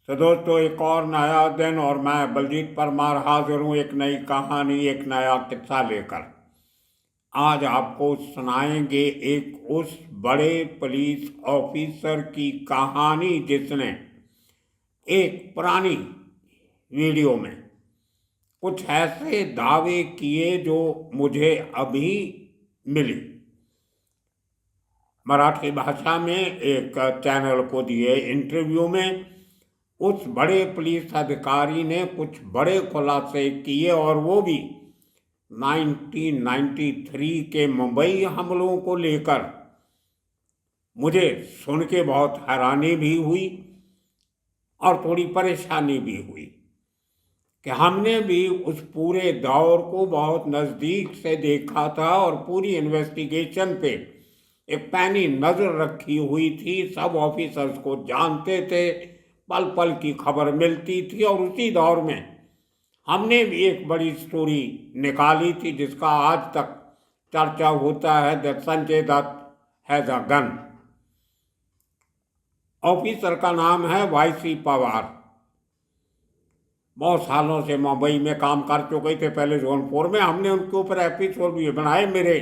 तो दोस्तों, एक और नया दिन और मैं बलजीत परमार हाजिर हूँ एक नई कहानी, एक नया किस्सा लेकर। आज आपको सुनाएंगे एक उस बड़े पुलिस ऑफिसर की कहानी जिसने एक पुरानी वीडियो में कुछ ऐसे दावे किए जो मुझे अभी मिली। मराठी भाषा में एक चैनल को दिए इंटरव्यू में उस बड़े पुलिस अधिकारी ने कुछ बड़े खुलासे किए, और वो भी 1993 के मुंबई हमलों को लेकर। मुझे सुन के बहुत हैरानी भी हुई और थोड़ी परेशानी भी हुई कि हमने भी उस पूरे दौर को बहुत नज़दीक से देखा था और पूरी इन्वेस्टिगेशन पे एक पैनी नज़र रखी हुई थी। सब ऑफिसर्स को जानते थे, पल पल की खबर मिलती थी, और उसी दौर में हमने भी एक बड़ी स्टोरी निकाली थी जिसका आज तक चर्चा होता है, that Sanjay Dutt has a gun. Officer का नाम है वाई.सी. पवार। बहुत सालों से मुंबई में काम कर चुके थे, पहले जोन 4 में। हमने उनके ऊपर एपिसोड भी बनाए। मेरे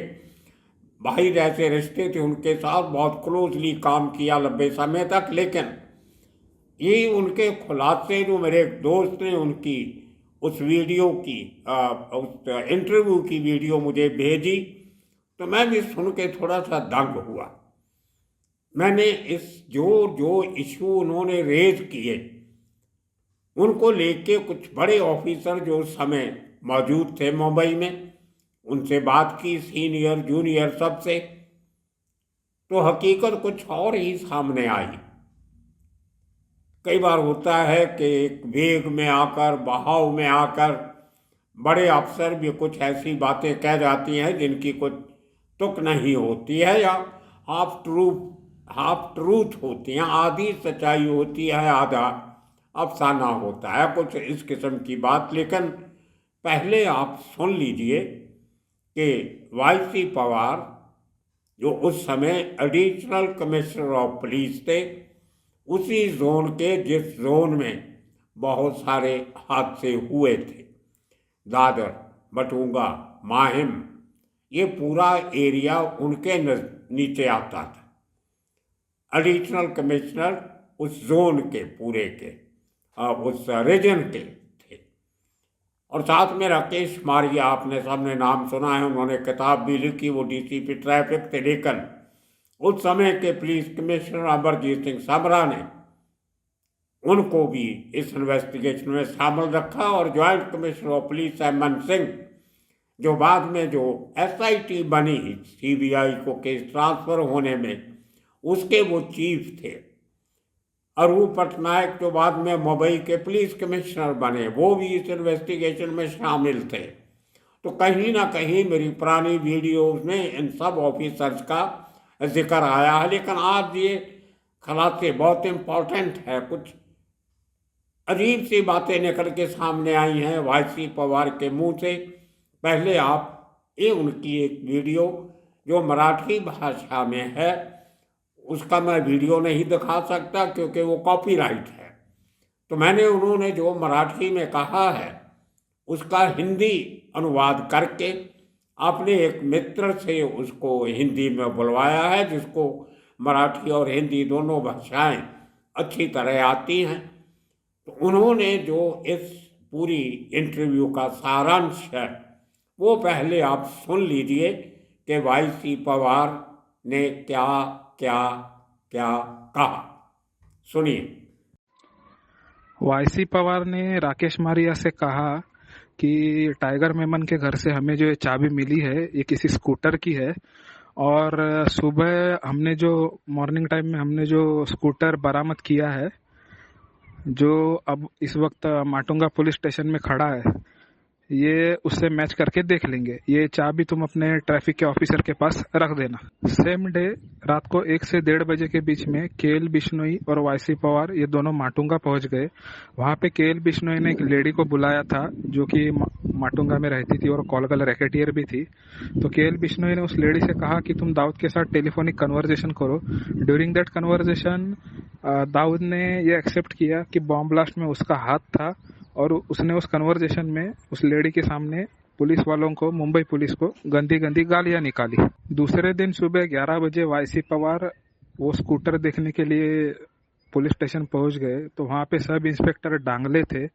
भाई जैसे रिश्ते थे उनके साथ, बहुत क्लोजली काम किया लंबे समय तक। लेकिन ये उनके खुलासे जो मेरे एक दोस्त ने उनकी उस वीडियो की उस इंटरव्यू की वीडियो मुझे भेजी, तो मैं भी सुन के थोड़ा सा दंग हुआ। मैंने इस जो जो इशू उन्होंने रेज किए उनको लेके कुछ बड़े ऑफिसर जो उस समय मौजूद थे मुंबई में, उनसे बात की, सीनियर जूनियर सबसे। तो हकीकत कुछ और ही सामने आई। कई बार होता है कि एक वेग में आकर, बहाव में आकर बड़े अफसर भी कुछ ऐसी बातें कह जाती हैं जिनकी कुछ तुक नहीं होती है, या हाफ ट्रूथ होती हैं, आधी सच्चाई होती है, आधा अफसाना होता है, कुछ इस किस्म की बात। लेकिन पहले आप सुन लीजिए कि वाई.सी. पवार जो उस समय एडिशनल कमिश्नर ऑफ पुलिस थे, उसी जोन के जिस जोन में बहुत सारे हादसे हुए थे, दादर, बटुंगा, माहिम, ये पूरा एरिया उनके नीचे आता था। एडिशनल कमिश्नर उस जोन के पूरे के उस रीजन के थे। और साथ में राकेश मारिया, आपने सबने नाम सुना है, उन्होंने किताब भी लिखी, वो डीसीपी ट्रैफिक थे। लेकिन उस समय के पुलिस कमिश्नर अमरजीत सिंह समरा ने उनको भी इस इन्वेस्टिगेशन में शामिल रखा। और joint commissioner of police Hemant Singh, जो बाद में जो एसआईटी बनी सीबीआई को केस ट्रांसफर होने में, उसके वो चीफ थे। अरूप पटनायक जो बाद में मुंबई के पुलिस कमिश्नर बने, वो भी इस इन्वेस्टिगेशन में शामिल थे। तो कहीं ना कहीं मेरी पुरानी वीडियोज में इन सब ऑफिसर्स का जिक्र आया है। लेकिन आज ये खुलासे बहुत इम्पोर्टेंट है। कुछ अजीब सी बातें निकल के सामने आई हैं वाई.सी. पवार के मुंह से। पहले आप ये उनकी एक वीडियो जो मराठी भाषा में है, उसका मैं वीडियो नहीं दिखा सकता क्योंकि वो कॉपीराइट है। तो मैंने उन्होंने जो मराठी में कहा है उसका हिंदी अनुवाद करके अपने एक मित्र से उसको हिंदी में बुलवाया है, जिसको मराठी और हिंदी दोनों भाषाएं अच्छी तरह आती हैं। तो उन्होंने जो इस पूरी इंटरव्यू का सारांश है वो पहले आप सुन लीजिए कि वाई.सी. पवार ने क्या क्या क्या कहा। सुनिए। वाई.सी. पवार ने राकेश मारिया से कहा कि टाइगर मेमन के घर से हमें जो ये चाबी मिली है ये किसी स्कूटर की है, और सुबह हमने जो मॉर्निंग टाइम में हमने जो स्कूटर बरामद किया है, जो अब इस वक्त माटुंगा पुलिस स्टेशन में खड़ा है, ये उससे मैच करके देख लेंगे, ये चाबी तुम अपने ट्रैफिक के ऑफिसर के पास रख देना। सेम डे रात को 1 से 1:30 बजे के बीच में केएल बिश्नोई और वाईसी पवार ये दोनों माटुंगा पहुंच गए। वहां पे केएल बिश्नोई ने एक लेडी को बुलाया था जो कि माटुंगा में रहती थी और कॉलगल रैकेटियर भी थी। तो केएल बिश्नोई ने उस लेडी से कहा कि तुम दाऊद के साथ टेलीफोनिक कन्वर्सेशन करो। ड्यूरिंग दैट कन्वर्सेशन दाऊद ने ये एक्सेप्ट किया कि बॉम्ब ब्लास्ट में उसका हाथ था और उसने उस कन्वर्सेशन में उस लेडी के सामने पुलिस वालों को, मुंबई पुलिस को गंदी गंदी गालियां निकाली। दूसरे दिन सुबह 11 बजे वाईसी पवार वो स्कूटर देखने के लिए पुलिस स्टेशन पहुंच गए। तो वहां पे सब इंस्पेक्टर डांगले थे।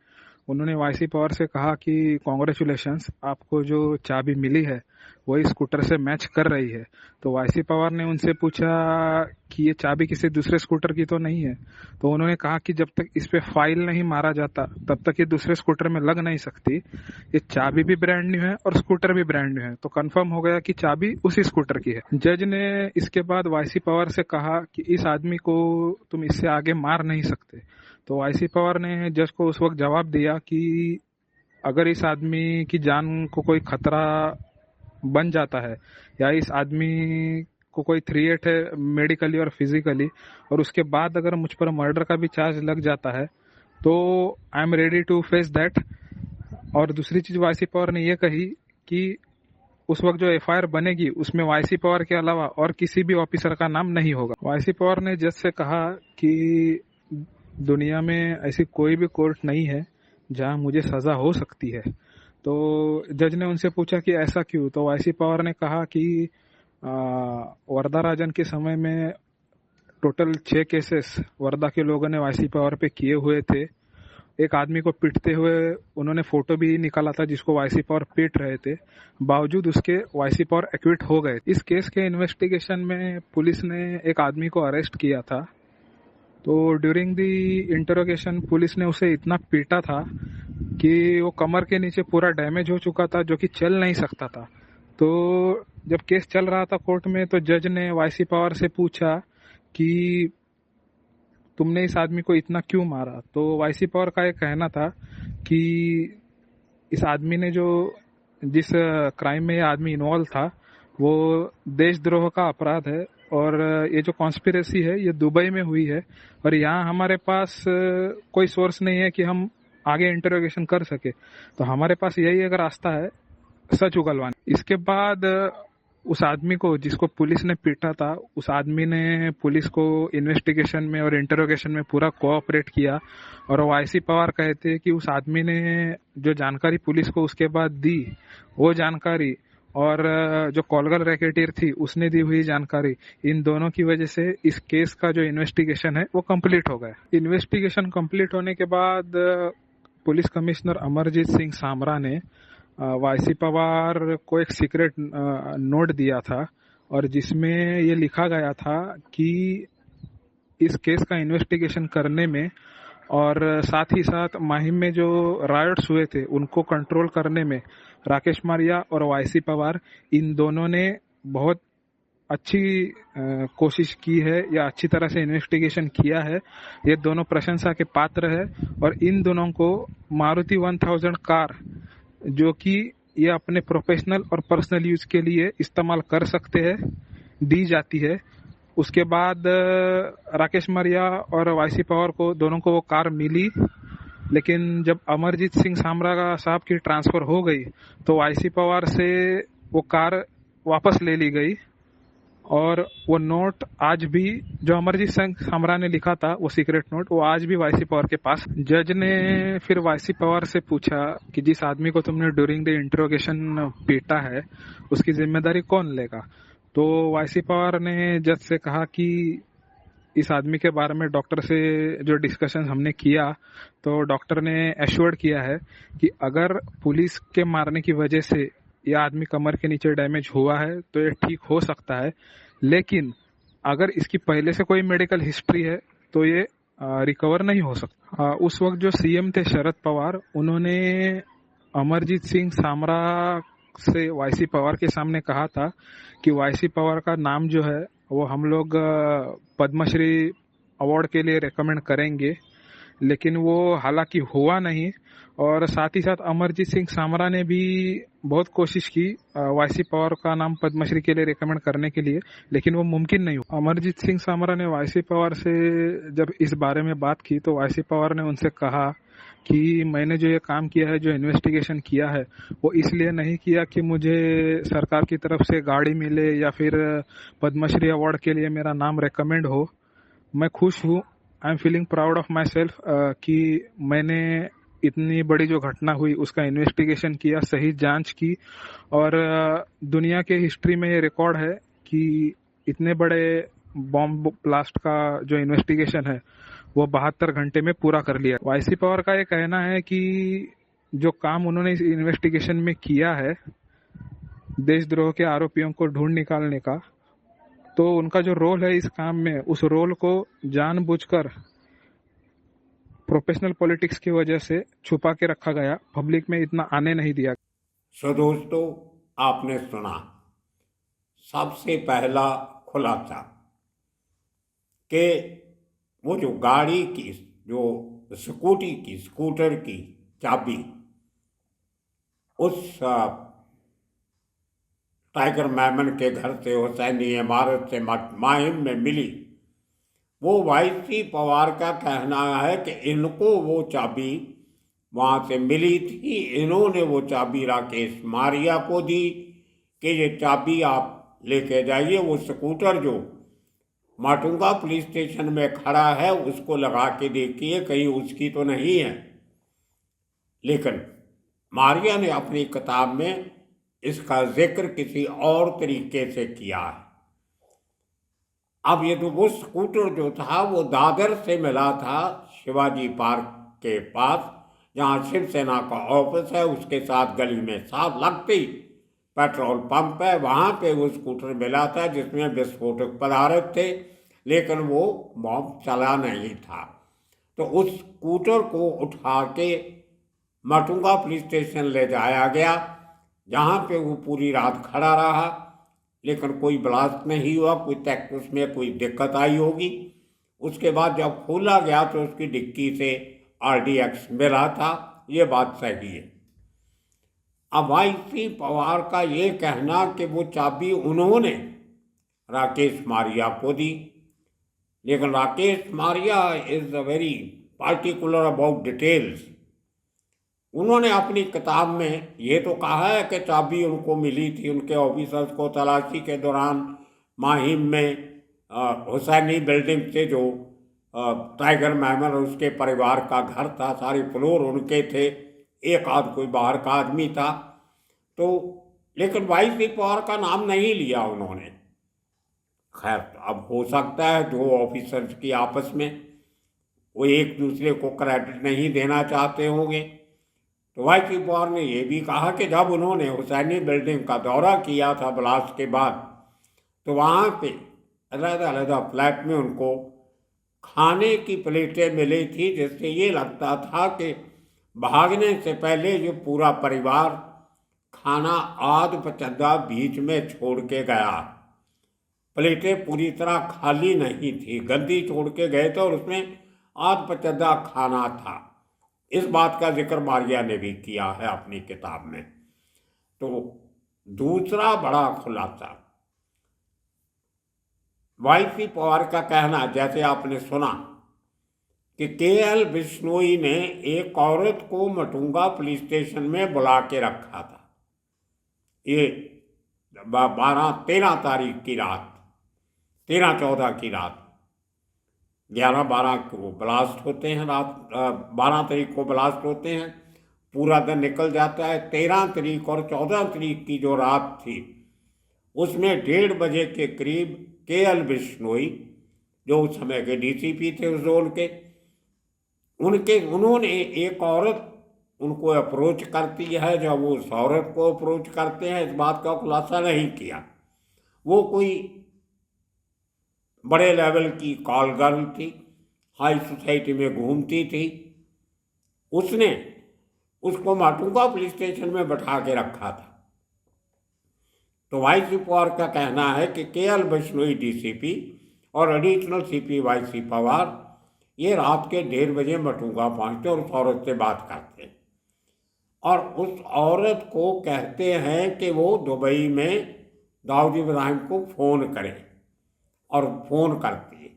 उन्होंने वाईसी पवार से कहा कि कॉन्ग्रेचुलेशंस, आपको जो चाबी मिली है वही स्कूटर से मैच कर रही है। तो वाईसी पवार ने उनसे पूछा कि ये चाबी किसी दूसरे स्कूटर की तो नहीं है। तो उन्होंने कहा कि जब तक इस पे फाइल नहीं मारा जाता तब तक ये दूसरे स्कूटर में लग नहीं सकती। ये चाबी भी ब्रांड न्यू है और स्कूटर भी ब्रांड न्यू है। तो कंफर्म हो गया कि चाबी उसी स्कूटर की है। जज ने इसके बाद वाईसी पवार से कहा कि इस आदमी को तुम इससे आगे मार नहीं सकते। तो वाईसी पवार ने जज को उस वक्त जवाब दिया कि अगर इस आदमी की जान को कोई खतरा बन जाता है या इस आदमी को कोई थ्रेट है मेडिकली और फिजिकली, और उसके बाद अगर मुझ पर मर्डर का भी चार्ज लग जाता है तो I am ready to face that. और दूसरी चीज वाईसी पवार ने यह कही कि उस वक्त जो एफआईआर बनेगी उसमें वाईसी पवार के अलावा और किसी भी ऑफिसर का नाम नहीं होगा। वाईसी पवार ने जज से कहा कि दुनिया में ऐसी कोई भी कोर्ट नहीं है जहां मुझे सजा हो सकती है। तो जज ने उनसे पूछा कि ऐसा क्यों। तो वाईसी पवार ने कहा कि वर्धा राजन के समय में टोटल 6 केसेस वर्धा के लोगों ने वाईसी पवार पे किए हुए थे। एक आदमी को पीटते हुए उन्होंने फोटो भी निकाला था जिसको वाईसी पवार पीट रहे थे, बावजूद उसके वाईसी पवार एक्विट हो गए। इस केस के इन्वेस्टिगेशन में पुलिस ने एक आदमी को अरेस्ट किया था। तो ड्यूरिंग दी इंटरोगेशन पुलिस ने उसे इतना पीटा था कि वो कमर के नीचे पूरा डैमेज हो चुका था, जो कि चल नहीं सकता था। तो जब केस चल रहा था कोर्ट में तो जज ने वाईसी पवार से पूछा कि तुमने इस आदमी को इतना क्यों मारा। तो वाईसी पवार का एक कहना था कि इस आदमी ने जिस क्राइम में ये आदमी इन्वॉल्व था वो देशद्रोह का अपराध है और ये जो कॉन्स्पिरेसी है ये दुबई में हुई है और यहाँ हमारे पास कोई सोर्स नहीं है कि हम आगे इंटरोगेशन कर सके। तो हमारे पास यही एक रास्ता है, सच उगलवाने। इसके बाद उस आदमी को जिसको पुलिस ने पीटा था, उस आदमी ने पुलिस को इन्वेस्टिगेशन में और इंटरोगेशन में पूरा कोऑपरेट किया। और वाईसी पवार कहते कि उस आदमी ने जो जानकारी पुलिस को उसके बाद दी, वो जानकारी और जो कॉलगल रैकेटियर थी उसने दी हुई जानकारी, इन दोनों की वजह से इस केस का जो इन्वेस्टिगेशन है वो कंप्लीट हो गया। इन्वेस्टिगेशन कंप्लीट होने के बाद पुलिस कमिश्नर अमरजीत सिंह सामरा ने वाईसी पवार को एक सीक्रेट नोट दिया था और जिसमें ये लिखा गया था कि इस केस का इन्वेस्टिगेशन करने में और साथ ही साथ माहिम में जो रायट्स हुए थे उनको कंट्रोल करने में राकेश मारिया और वाईसी पवार, इन दोनों ने बहुत अच्छी कोशिश की है या अच्छी तरह से इन्वेस्टिगेशन किया है। ये दोनों प्रशंसा के पात्र है और इन दोनों को मारुति 1000 कार जो कि ये अपने प्रोफेशनल और पर्सनल यूज के लिए इस्तेमाल कर सकते हैं, दी जाती है। उसके बाद राकेश मारिया और वाईसी पवार को दोनों को वो कार मिली, लेकिन जब अमरजीत सिंह सामरा साहब की ट्रांसफर हो गई तो वाईसी पवार से वो कार वापस ले ली गई और वो नोट आज भी जो अमरजीत सिंह सामरा ने लिखा था वो सीक्रेट नोट, वो आज भी वाईसी पवार के पास। जज ने फिर वाईसी पवार से पूछा कि जिस आदमी को तुमने ड्यूरिंग द इंटरोगेशन पीटा है उसकी जिम्मेदारी कौन लेगा। तो वाईसी पवार ने जज से कहा कि इस आदमी के बारे में डॉक्टर से जो डिस्कशन हमने किया तो डॉक्टर ने एश्योर्ड किया है कि अगर पुलिस के मारने की वजह से यह आदमी कमर के नीचे डैमेज हुआ है तो ये ठीक हो सकता है, लेकिन अगर इसकी पहले से कोई मेडिकल हिस्ट्री है तो ये रिकवर नहीं हो सकता। उस वक्त जो सीएम थे शरद पवार, उन्होंने अमरजीत सिंह सामरा से वाईसी पवार के सामने कहा था कि वाईसी पवार का नाम जो है वो हम लोग पद्मश्री अवार्ड के लिए रेकमेंड करेंगे, लेकिन वो हालांकि हुआ नहीं। और साथ ही साथ अमरजीत सिंह सामरा ने भी बहुत कोशिश की वाईसी पवार का नाम पद्मश्री के लिए रिकमेंड करने के लिए, लेकिन वो मुमकिन नहीं हुआ। अमरजीत सिंह सामरा ने वाईसी पवार से जब इस बारे में बात की तो वाईसी पवार ने उनसे कहा कि मैंने जो ये काम किया है, जो इन्वेस्टिगेशन किया है, वो इसलिए नहीं किया कि मुझे सरकार की तरफ से गाड़ी मिले या फिर पद्मश्री अवार्ड के लिए मेरा नाम रेकमेंड हो। मैं खुश हूँ, I am feeling proud of my self कि मैंने इतनी बड़ी जो घटना हुई उसका इन्वेस्टिगेशन किया, सही जांच की। और दुनिया के हिस्ट्री में ये रिकॉर्ड है कि इतने बड़े बॉम्ब ब्लास्ट का जो इन्वेस्टिगेशन है वो 72 घंटे में पूरा कर लिया। वाईसी पवार का ये कहना है कि जो काम उन्होंने इस इन्वेस्टिगेशन में किया है, देशद्रोह के आरोपियों को ढूंढ निकालने का, तो उनका जो रोल है इस काम में, उस रोल को जानबूझकर प्रोफेशनल पॉलिटिक्स की वजह से छुपा के रखा गया, पब्लिक में इतना आने नहीं दिया। सो दोस्तों, आपने सुना सबसे पहला खुलासा कि वो जो गाड़ी की, जो स्कूटर की चाबी उस टाइगर मेमन के घर से, हुसैनी इमारत से माहिम में मिली, वो वाईसी पवार का कहना है कि इनको वो चाबी वहाँ से मिली थी। इन्होंने वो चाबी राकेश मारिया को दी कि ये चाबी आप लेके जाइए, वो स्कूटर जो माटुंगा पुलिस स्टेशन में खड़ा है उसको लगा के देखिए कहीं उसकी तो नहीं है। लेकिन मारिया ने अपनी किताब में इसका जिक्र किसी और तरीके से किया है। अब ये तो वो स्कूटर जो था वो दादर से मिला था शिवाजी पार्क के पास, जहाँ शिवसेना का ऑफिस है, उसके साथ गली में साफ लगती पेट्रोल पंप है, वहाँ पे वो स्कूटर मिला था जिसमें विस्फोटक पदार्थ थे, लेकिन वो बॉम्ब चला नहीं था। तो उस स्कूटर को उठा के माटुंगा पुलिस स्टेशन ले जाया गया, जहाँ पे वो पूरी रात खड़ा रहा, लेकिन कोई ब्लास्ट नहीं हुआ, उसमें कोई दिक्कत आई होगी। उसके बाद जब खोला गया तो उसकी डिक्की से RDX मिला था, ये बात सही है। अब वाईसी पवार का ये कहना कि वो चाबी उन्होंने राकेश मारिया को दी, लेकिन Rakesh Maria is very particular about details. उन्होंने अपनी किताब में ये तो कहा है कि चाबी उनको मिली थी उनके ऑफिसर्स को तलाशी के दौरान माहिम में हुसैनी बिल्डिंग से, जो टाइगर मेमन और उसके परिवार का घर था, सारे फ्लोर उनके थे, एक आध कोई बाहर का आदमी था। तो लेकिन वाईसी पवार का नाम नहीं लिया उन्होंने। खैर, अब हो सकता है दो ऑफिसर्स की आपस में वो एक दूसरे को क्रेडिट नहीं देना चाहते होंगे। तो वाईसी पवार ने यह भी कहा कि जब उन्होंने हुसैनी बिल्डिंग का दौरा किया था ब्लास्ट के बाद, तो वहाँ पे अलग फ्लैट में उनको खाने की प्लेटें मिली थी, जिससे ये लगता था कि भागने से पहले जो पूरा परिवार खाना आध पचद्दा बीच में छोड़ के गया। प्लेटें पूरी तरह खाली नहीं थी, गंदी छोड़ के गए थे और उसमें आध पचद्दा खाना था। इस बात का जिक्र मारिया ने भी किया है अपनी किताब में। तो दूसरा बड़ा खुलासा, वाईसी पवार का कहना, जैसे आपने सुना कि KL बिश्नोई ने एक औरत को माटुंगा पुलिस स्टेशन में बुला के रखा था। ये 13 तारीख की रात, 13-14 की रात, 11-12 को ब्लास्ट होते हैं, रात 12 तारीख को ब्लास्ट होते हैं, पूरा दिन निकल जाता है। 13 तारीख और 14 तारीख की जो रात थी उसमें 1:30 बजे के करीब KL बिश्नोई, जो उस समय के DCP थे उस जोन के, उन्होंने एक औरत उनको अप्रोच करती है। जब वो उस औरत को अप्रोच करते हैं, इस बात का खुलासा नहीं किया, वो कोई बड़े लेवल की कॉल गर्ल थी, हाई सोसाइटी में घूमती थी। उसने उसको माटुंगा पुलिस स्टेशन में बैठा के रखा था। तो वाईसी पवार का कहना है कि KL बिश्नोई DCP और एडिशनल CP वाईसी पवार ये रात के 1:30 बजे मटुंगा पहुँचते और उस औरत से बात करते हैं और उस औरत को कहते हैं कि वो दुबई में दाऊद इब्राहिम को फ़ोन करें, और फ़ोन करती है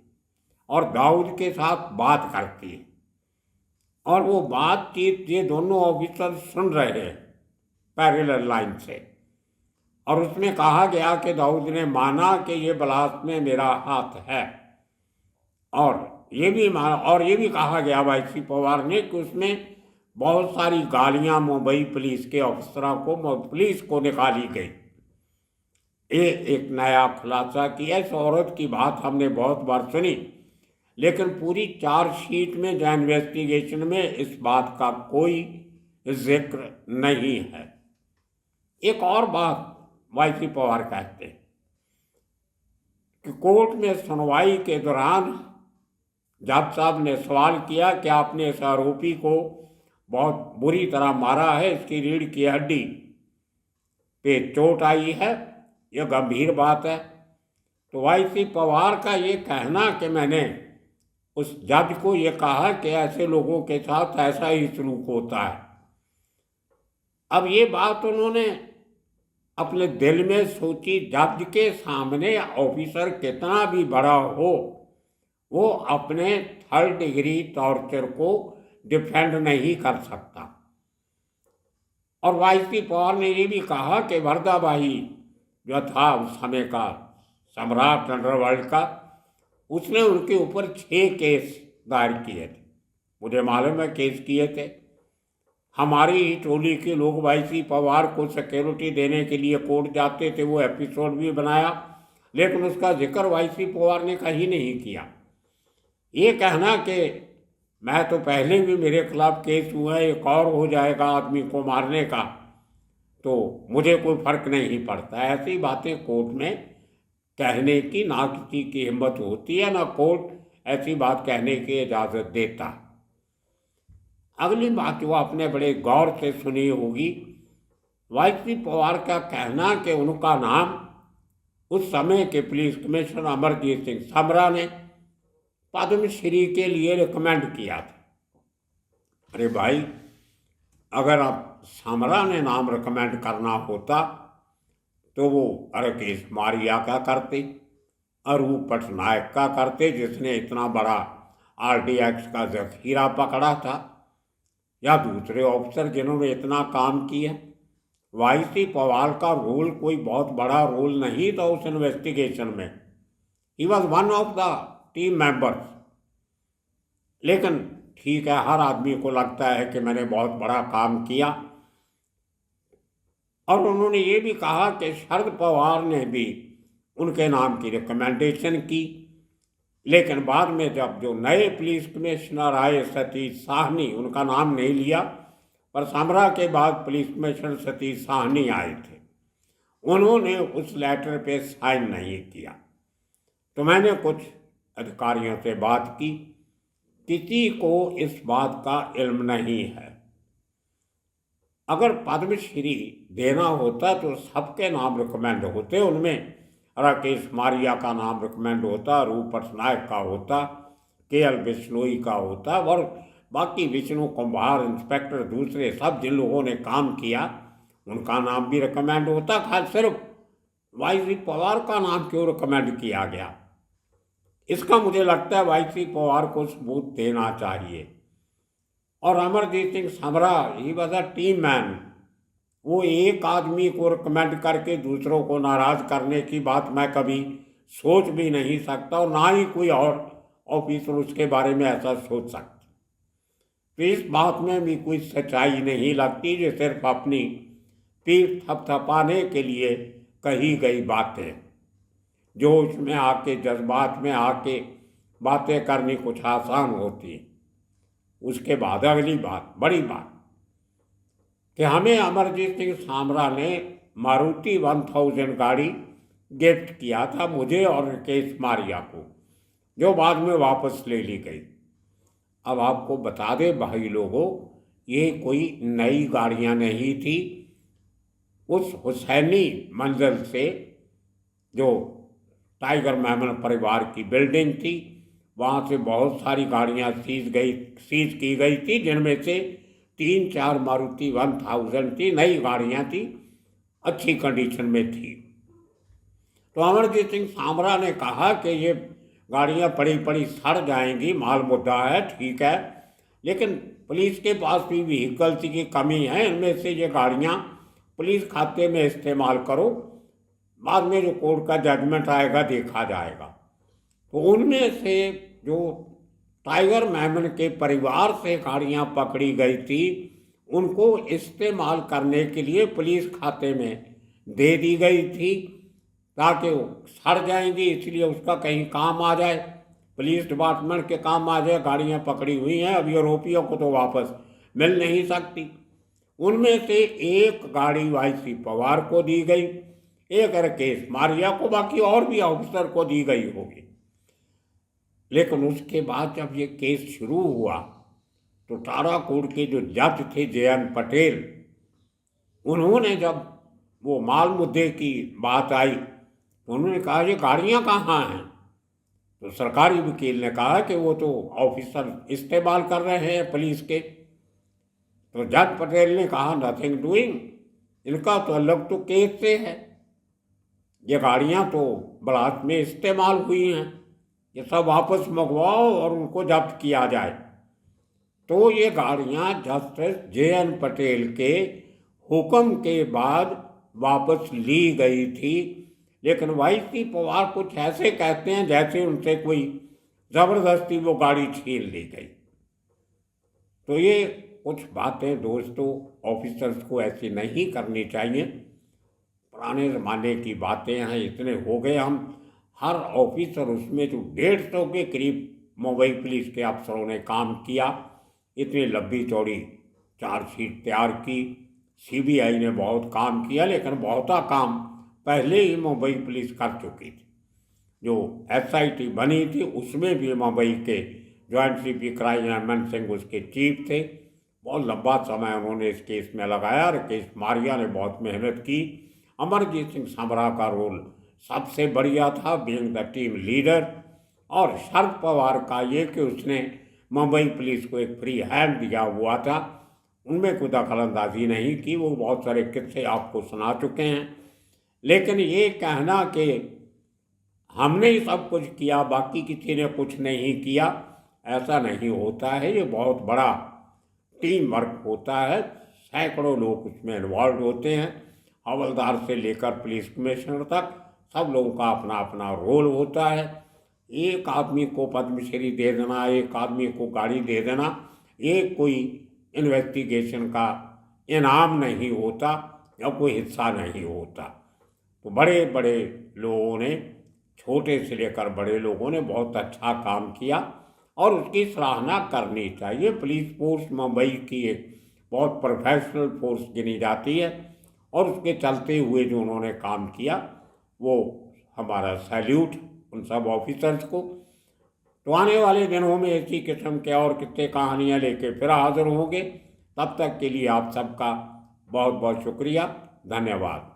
और दाऊद के साथ बात करती है, और वो बातचीत ये दोनों ऑफिसर सुन रहे हैं पैरेलल लाइन से। और उसमें कहा गया कि दाऊद ने माना कि ये ब्लास्ट में मेरा हाथ है, और ये भी माना, और ये भी कहा गया वाईसी पवार ने कि उसमें बहुत सारी गालियां मुंबई पुलिस के अफसरों को, पुलिस को निकाली गई। ये एक नया खुलासा किया। इस औरत की बात हमने बहुत बार सुनी, लेकिन पूरी चार्जशीट में या इन्वेस्टिगेशन में इस बात का कोई जिक्र नहीं है। एक और बात वाईसी पवार कहते हैं कि कोर्ट में सुनवाई के दौरान जज साहब ने सवाल किया कि आपने इस आरोपी को बहुत बुरी तरह मारा है, इसकी रीढ़ की हड्डी पे चोट आई है, यह गंभीर बात है। तो वाईसी पवार का ये कहना कि मैंने उस जज को ये कहा कि ऐसे लोगों के साथ ऐसा ही सलूक होता है। अब ये बात उन्होंने अपने दिल में सोची। जज के सामने ऑफिसर कितना भी बड़ा हो, वो अपने 3rd-डिग्री टॉर्चर को डिफेंड नहीं कर सकता। और वाईसी पवार ने ये भी कहा कि वर्दाबाई जो था उस समय का सम्राट अंडरवर्ल्ड का, उसने उनके ऊपर 6 केस दायर किए थे। मुझे मालूम है केस किए थे। हमारी ही टोली के लोग वाईसी पवार को सिक्योरिटी देने के लिए कोर्ट जाते थे, वो एपिसोड भी बनाया, लेकिन उसका जिक्र वाईसी पवार ने कहीं नहीं किया। ये कहना कि मैं तो पहले भी मेरे खिलाफ केस हुआ है, एक और हो जाएगा आदमी को मारने का, तो मुझे कोई फर्क नहीं पड़ता, ऐसी बातें कोर्ट में कहने की ना किसी की हिम्मत होती है, ना कोर्ट ऐसी बात कहने की इजाज़त देता। अगली बात जो आपने बड़े गौर से सुनी होगी, वाईसी पवार का कहना कि उनका नाम उस समय के पुलिस कमिश्नर अमरजीत सिंह समरा ने पद्मश्री के लिए रिकमेंड किया था। अरे भाई, अगर आप समरा ने नाम रिकमेंड करना होता तो वो राकेश मारिया का करते, अरूप पटनायक का करते जिसने इतना बड़ा RDX का जखीरा पकड़ा था, या दूसरे ऑफिसर जिन्होंने इतना काम किया। वाईसी पवार का रोल कोई बहुत बड़ा रोल नहीं था उस इन्वेस्टिगेशन में। He was one of the team members. लेकिन ठीक है, हर आदमी को लगता है कि मैंने बहुत बड़ा काम किया। और उन्होंने ये भी कहा कि शरद पवार ने भी उनके नाम की रिकमेंडेशन की, लेकिन बाद में जब जो नए पुलिस कमिश्नर आए सतीश साहनी, उनका नाम नहीं लिया, पर समरा के बाद पुलिस कमिश्नर सतीश साहनी आए थे, उन्होंने उस लेटर पे साइन नहीं किया। तो मैंने कुछ अधिकारियों से बात की, किसी को इस बात का इल्म नहीं है। अगर पद्मश्री देना होता तो सबके नाम रिकमेंड होते, उनमें राकेश मारिया का नाम रिकमेंड होता, रूप पटनायक का होता, KL बिश्नोई का होता, और बाकी विष्णु कुंभार, इंस्पेक्टर, दूसरे सब जिन लोगों ने काम किया उनका नाम भी रिकमेंड होता। खास सिर्फ वाईसी पवार का नाम क्यों रिकमेंड किया गया, इसका मुझे लगता है वाईसी पवार को सबूत देना चाहिए। और Amarjeet Singh Samra, he was a team man. वो एक आदमी को रिकमेंड करके दूसरों को नाराज करने की बात मैं कभी सोच भी नहीं सकता, और ना ही कोई और ऑफिसर उसके बारे में ऐसा सोच सकता। तो इस बात में भी कोई सच्चाई नहीं लगती, जो सिर्फ अपनी पीठ थपथपाने के लिए कही गई बातें, जोश में आके, जज्बात में आके बातें करनी कुछ आसान होती है। उसके बाद अगली बात, बड़ी बात, कि हमें अमरजीत सिंह सामरा ने मारुति 1000 गाड़ी गिफ्ट किया था, मुझे और राकेश मारिया को, जो बाद में वापस ले ली गई। अब आपको बता दें भाई लोगों, ये कोई नई गाड़ियां नहीं थी। उस हुसैनी मंजिल से जो टाइगर मेमन परिवार की बिल्डिंग थी, वहाँ से बहुत सारी गाड़ियाँ सीज की गई थी, जिनमें से 3-4 मारुति 1000 की नई गाड़ियाँ थी, अच्छी कंडीशन में थी। तो अमरजीत सिंह सामरा ने कहा कि ये गाड़ियाँ पड़ी पड़ी सड़ जाएंगी, माल मुद्दा है, ठीक है, लेकिन पुलिस के पास भी व्हीकल्स की कमी है, इनमें से ये गाड़ियाँ पुलिस खाते में इस्तेमाल करो, बाद में जो कोर्ट का जजमेंट आएगा देखा जाएगा। तो उनमें से जो टाइगर मेमन के परिवार से गाड़ियाँ पकड़ी गई थी, उनको इस्तेमाल करने के लिए पुलिस खाते में दे दी गई थी, ताकि वो सड़ जाएंगी, इसलिए उसका कहीं काम आ जाए, पुलिस डिपार्टमेंट के काम आ जाए। गाड़ियाँ पकड़ी हुई हैं, अब आरोपियों को तो वापस मिल नहीं सकती। उनमें से एक गाड़ी वाईसी पवार को दी गई, एक राकेश मारिया को, बाकी और भी ऑफिसर को दी गई होगी। लेकिन उसके बाद जब ये केस शुरू हुआ तो ताराकोट के जो जज थे JN पटेल, उन्होंने जब वो माल मुद्दे की बात आई तो उन्होंने कहा ये गाड़ियाँ कहाँ हैं? तो सरकारी वकील ने कहा कि वो तो ऑफिसर इस्तेमाल कर रहे हैं पुलिस के। तो जज पटेल ने कहा नथिंग डूइंग, इनका तो अलग तो केस से है, ये गाड़ियाँ तो बलात् में इस्तेमाल हुई हैं, ये सब वापस मंगवाओ और उनको जब्त किया जाए। तो ये गाड़ियाँ जस्टिस JN पटेल के हुक्म के बाद वापस ली गई थी, लेकिन वाईसी पवार कुछ ऐसे कहते हैं जैसे उनसे कोई ज़बरदस्ती वो गाड़ी छीन ली गई। तो ये कुछ बातें दोस्तों ऑफिसर्स को ऐसी नहीं करनी चाहिए। पुराने ज़माने की बातें हैं, इतने हो गए हम, हर ऑफिसर उसमें जो 150 के करीब मुंबई पुलिस के अफसरों ने काम किया, इतनी लंबी चौड़ी चार्जशीट तैयार की, CBI ने बहुत काम किया, लेकिन बहुता काम पहले ही मुंबई पुलिस कर चुकी थी। जो SIT बनी थी उसमें भी मुंबई के joint CP crime Hemant Singh उसके चीफ थे, बहुत लंबा समय उन्होंने इस केस में लगाया। राकेश मारिया ने बहुत मेहनत की। अमरजीत सिंह सामरा का रोल सबसे बढ़िया था, बीइंग द टीम लीडर। और शरद पवार का ये कि उसने मुंबई पुलिस को एक फ्री हैंड दिया हुआ था, उनमें कोई दखलंदाजी नहीं की। वो बहुत सारे किस्से आपको सुना चुके हैं। लेकिन ये कहना कि हमने ही सब कुछ किया बाकी किसी ने कुछ नहीं किया, ऐसा नहीं होता है। ये बहुत बड़ा टीम वर्क होता है, सैकड़ों लोग उसमें इन्वॉल्व होते हैं, हवलदार से लेकर पुलिस कमिश्नर तक सब लोगों का अपना अपना रोल होता है। एक आदमी को पद्मश्री दे देना, एक आदमी को गाड़ी दे देना, ये कोई इन्वेस्टिगेशन का इनाम नहीं होता या कोई हिस्सा नहीं होता। तो बड़े बड़े लोगों ने, छोटे से लेकर बड़े लोगों ने बहुत अच्छा काम किया और उसकी सराहना करनी चाहिए। पुलिस फोर्स मुंबई की एक बहुत प्रोफेशनल फोर्स गिनी जाती है और उसके चलते हुए जो उन्होंने काम किया वो हमारा सैल्यूट उन सब ऑफिसर्स को। तो आने वाले दिनों में इसी किस्म के और कितने कहानियाँ लेके फिर हाजिर होंगे। तब तक के लिए आप सबका बहुत बहुत शुक्रिया, धन्यवाद।